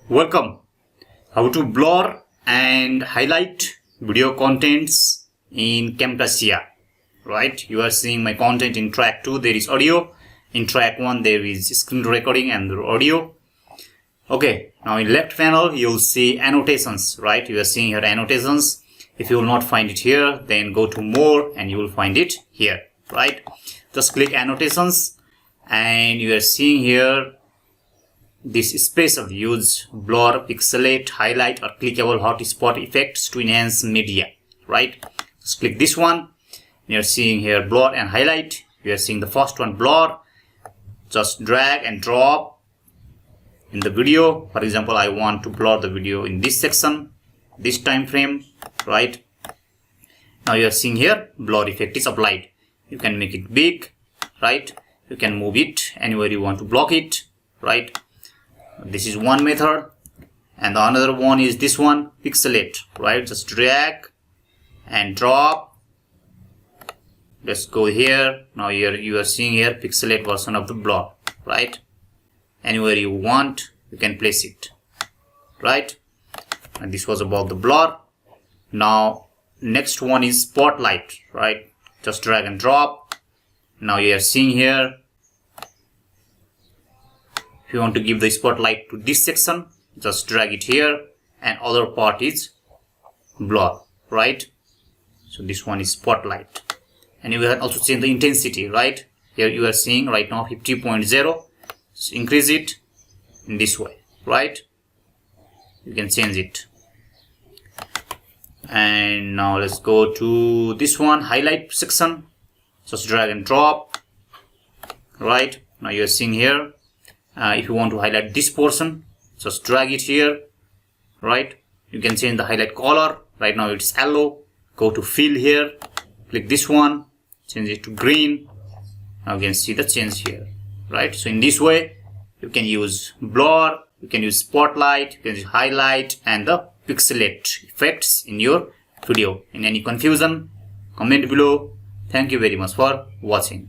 Welcome. How to blur and highlight video contents in Camtasia. Right? You are seeing my content in track 2. There is audio. In track 1 there is screen recording and audio. Okay. Now in left panel you will see annotations. Right? You are seeing here annotations. If you will not find it here, then go to more and you will find it here. Right? Just click annotations and you are seeing here this space of use blur, pixelate, highlight or clickable hotspot effects to enhance media. Right? Just click this one. You are seeing here blur and highlight. You are seeing the first one, blur. Just drag and drop in the video. For example, I want to blur the video in this section, this time frame. Right? Now you are seeing here blur effect is applied. You can make it big. Right? You can move it anywhere you want to block it. Right? This is one method, and the another one is this one, pixelate. Right? Just drag and drop. Let's go here. Now here you are seeing here pixelate version of the blur. Right? Anywhere you want you can place it. Right? And this was about the blur. Now next one is spotlight. Right? Just drag and drop. Now you are seeing here, if you want to give the spotlight to this section, just drag it here, and other part is blur. Right? So this one is spotlight. And you can also change the intensity. Right? Here you are seeing right now 50.0. So increase it in this way. Right? You can change it. And now let's go to this one, highlight section. Just drag and drop. Right? Now you are seeing here, if you want to highlight this portion, just drag it here. Right? You can change the highlight color. Right now it's yellow. Go to fill here, click this one, change it to green. Now you can see the change here. Right? So in this way you can use blur, you can use spotlight, you can use highlight and the pixelate effects in your video. In any confusion, comment below. Thank you very much for watching.